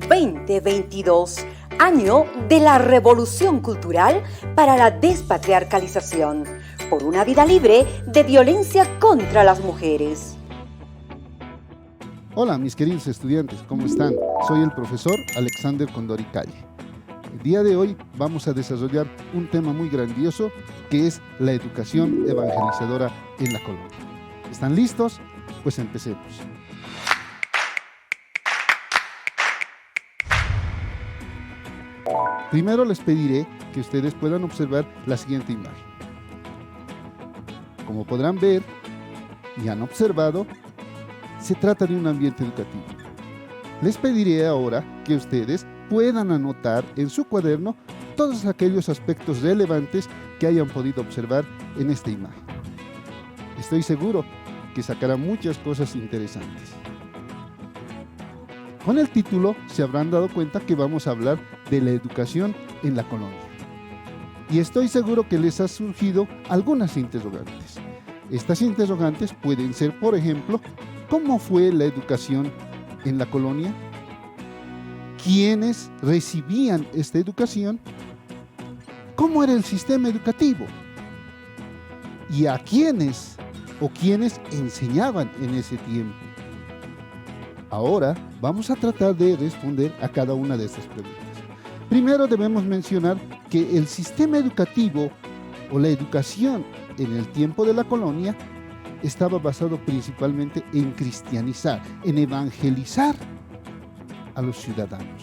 2022, año de la revolución cultural para la despatriarcalización, por una vida libre de violencia contra las mujeres. Hola mis queridos estudiantes, ¿cómo están? Soy el profesor Alexander Condori Calle. El día de hoy vamos a desarrollar un tema muy grandioso que es la educación evangelizadora en la colonia. ¿Están listos? Pues empecemos. Primero les pediré que ustedes puedan observar la siguiente imagen. Como podrán ver y han observado, se trata de un ambiente educativo. Les pediré ahora que ustedes puedan anotar en su cuaderno todos aquellos aspectos relevantes que hayan podido observar en esta imagen. Estoy seguro que sacarán muchas cosas interesantes. Con el título se habrán dado cuenta que vamos a hablar de la educación en la colonia. Y estoy seguro que les ha surgido algunas interrogantes. Estas interrogantes pueden ser, por ejemplo, ¿cómo fue la educación en la colonia? ¿Quiénes recibían esta educación? ¿Cómo era el sistema educativo? ¿Y a quiénes o quiénes enseñaban en ese tiempo? Ahora vamos a tratar de responder a cada una de estas preguntas. Primero debemos mencionar que el sistema educativo o la educación en el tiempo de la colonia estaba basado principalmente en cristianizar, en evangelizar a los ciudadanos,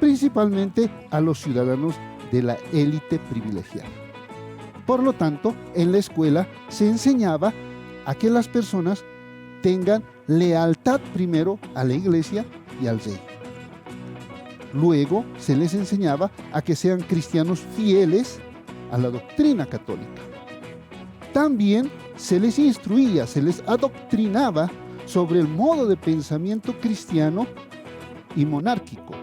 principalmente a los ciudadanos de la élite privilegiada. Por lo tanto, en la escuela se enseñaba a que las personas tengan lealtad primero a la iglesia y al rey. Luego se les enseñaba a que sean cristianos fieles a la doctrina católica. También se les instruía, se les adoctrinaba sobre el modo de pensamiento cristiano y monárquico,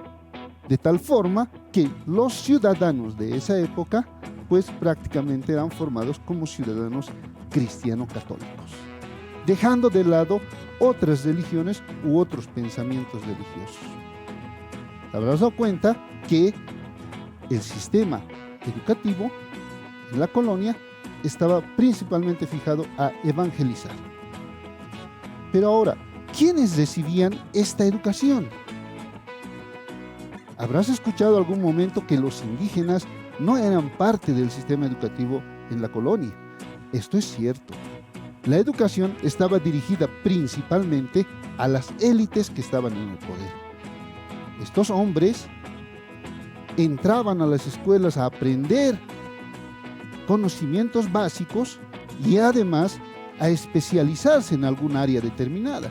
de tal forma que los ciudadanos de esa época pues prácticamente eran formados como ciudadanos cristiano-católicos, dejando de lado otras religiones u otros pensamientos religiosos. Te habrás dado cuenta que el sistema educativo en la colonia estaba principalmente fijado a evangelizar. Pero ahora, ¿quiénes recibían esta educación? Habrás escuchado algún momento que los indígenas no eran parte del sistema educativo en la colonia. Esto es cierto. La educación estaba dirigida principalmente a las élites que estaban en el poder. Estos hombres entraban a las escuelas a aprender conocimientos básicos y además a especializarse en algún área determinada.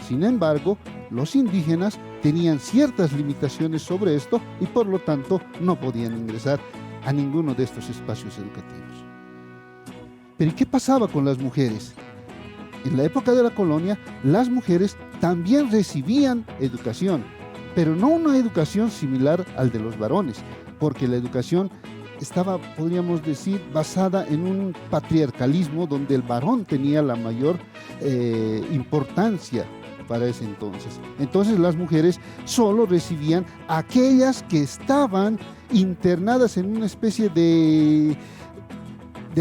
Sin embargo, los indígenas tenían ciertas limitaciones sobre esto y por lo tanto no podían ingresar a ninguno de estos espacios educativos. Pero ¿y qué pasaba con las mujeres? En la época de la colonia, las mujeres también recibían educación, pero no una educación similar al de los varones, porque la educación estaba, podríamos decir, basada en un patriarcalismo donde el varón tenía la mayor importancia para ese entonces. Entonces las mujeres solo recibían aquellas que estaban internadas en una especie de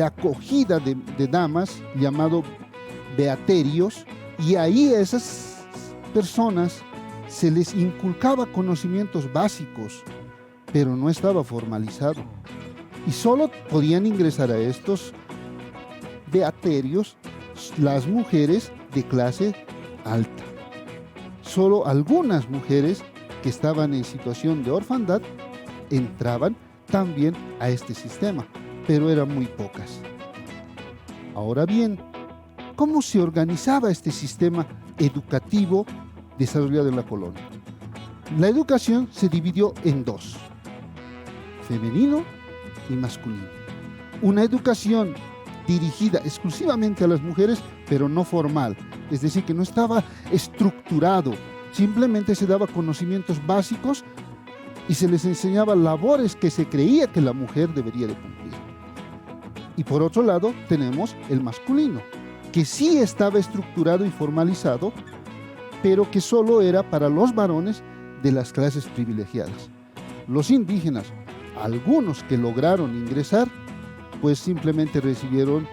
acogida de damas, llamado beaterios, y ahí a esas personas se les inculcaba conocimientos básicos, pero no estaba formalizado. Y solo podían ingresar a estos beaterios las mujeres de clase alta. Solo algunas mujeres que estaban en situación de orfandad entraban también a este sistema, pero eran muy pocas. Ahora bien, ¿cómo se organizaba este sistema educativo desarrollado en la colonia? La educación se dividió en dos: femenino y masculino. Una educación dirigida exclusivamente a las mujeres, pero no formal, es decir, que no estaba estructurado, simplemente se daba conocimientos básicos y se les enseñaba labores que se creía que la mujer debería de cumplir. Y por otro lado tenemos el masculino, que sí estaba estructurado y formalizado, pero que solo era para los varones de las clases privilegiadas. Los indígenas, algunos que lograron ingresar, pues simplemente recibieron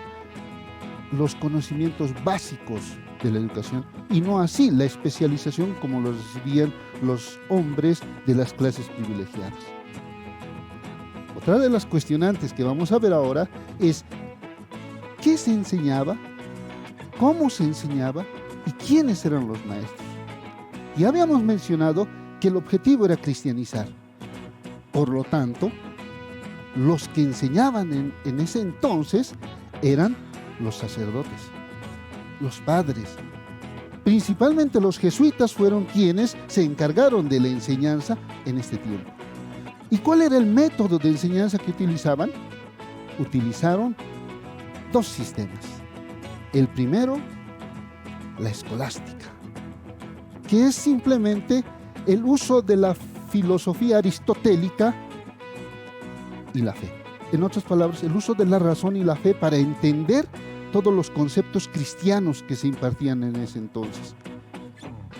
los conocimientos básicos de la educación y no así la especialización como lo recibían los hombres de las clases privilegiadas. Otra de las cuestionantes que vamos a ver ahora es ¿qué se enseñaba? ¿Cómo se enseñaba? ¿Y quiénes eran los maestros? Ya habíamos mencionado que el objetivo era cristianizar. Por lo tanto, los que enseñaban en ese entonces eran los sacerdotes, los padres. Principalmente los jesuitas fueron quienes se encargaron de la enseñanza en este tiempo. ¿Y cuál era el método de enseñanza que utilizaban? Utilizaron dos sistemas. El primero, la escolástica, que es simplemente el uso de la filosofía aristotélica y la fe. En otras palabras, el uso de la razón y la fe para entender todos los conceptos cristianos que se impartían en ese entonces.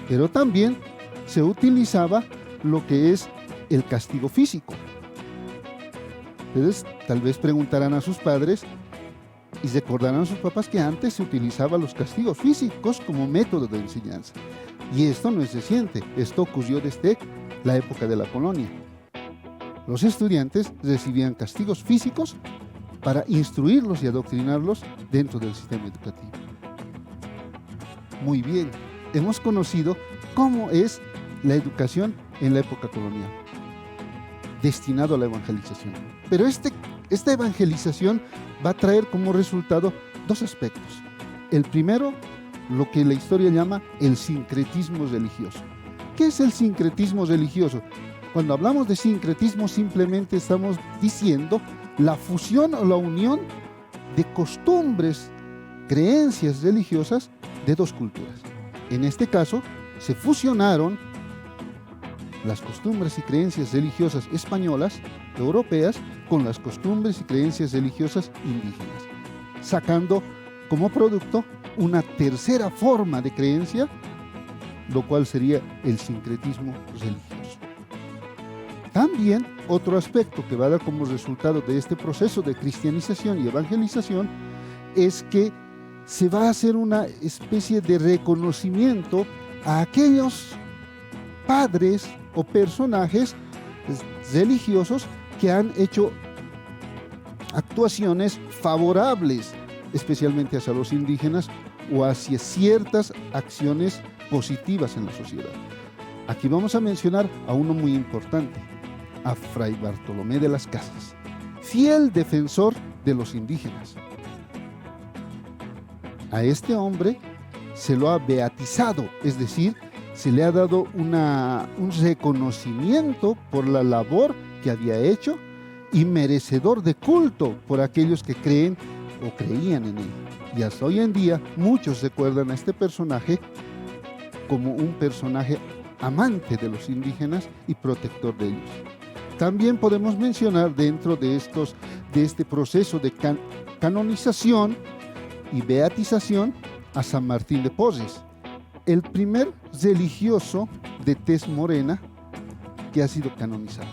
Pero también se utilizaba lo que es el castigo físico. Ustedes tal vez preguntarán a sus padres y recordarán a sus papás que antes se utilizaban los castigos físicos como método de enseñanza. Y esto no es reciente, esto ocurrió desde la época de la colonia. Los estudiantes recibían castigos físicos para instruirlos y adoctrinarlos dentro del sistema educativo. Muy bien, hemos conocido cómo es la educación en la época colonial, destinado a la evangelización. Pero esta evangelización va a traer como resultado dos aspectos. El primero, lo que la historia llama el sincretismo religioso. ¿Qué es el sincretismo religioso? Cuando hablamos de sincretismo, simplemente estamos diciendo la fusión o la unión de costumbres, creencias religiosas de dos culturas. En este caso, se fusionaron las costumbres y creencias religiosas españolas, europeas, con las costumbres y creencias religiosas indígenas, sacando como producto una tercera forma de creencia, lo cual sería el sincretismo religioso. También otro aspecto que va a dar como resultado de este proceso de cristianización y evangelización es que se va a hacer una especie de reconocimiento a aquellos padres o personajes religiosos que han hecho actuaciones favorables, especialmente hacia los indígenas o hacia ciertas acciones positivas en la sociedad. Aquí vamos a mencionar a uno muy importante, a Fray Bartolomé de las Casas, fiel defensor de los indígenas. A este hombre se lo ha beatizado, es decir, se le ha dado un reconocimiento por la labor que había hecho y merecedor de culto por aquellos que creen o creían en él. Y hasta hoy en día muchos recuerdan a este personaje como un personaje amante de los indígenas y protector de ellos. También podemos mencionar dentro de este proceso de canonización y beatización a San Martín de Porres, el primer religioso de tez morena que ha sido canonizado.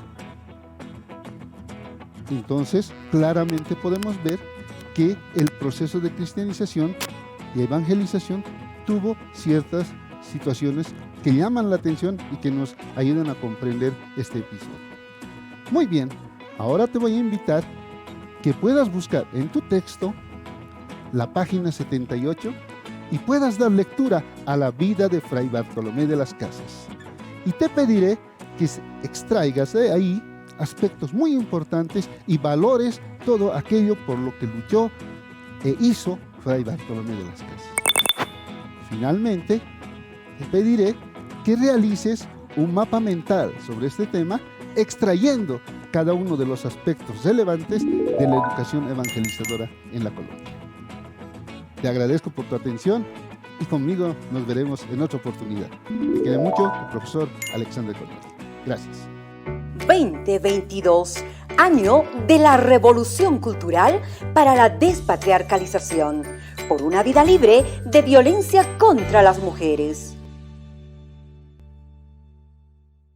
Entonces, claramente podemos ver que el proceso de cristianización y evangelización tuvo ciertas situaciones que llaman la atención y que nos ayudan a comprender este episodio. Muy bien, ahora te voy a invitar que puedas buscar en tu texto la página 78 y puedas dar lectura a la vida de Fray Bartolomé de las Casas. Y te pediré que extraigas de ahí aspectos muy importantes y valores todo aquello por lo que luchó e hizo Fray Bartolomé de las Casas. Finalmente, te pediré que realices un mapa mental sobre este tema, extrayendo cada uno de los aspectos relevantes de la educación evangelizadora en la colonia. Te agradezco por tu atención y conmigo nos veremos en otra oportunidad. Te quiere mucho tu profesor Alexander Cornell. Gracias. 2022, año de la revolución cultural para la despatriarcalización, por una vida libre de violencia contra las mujeres.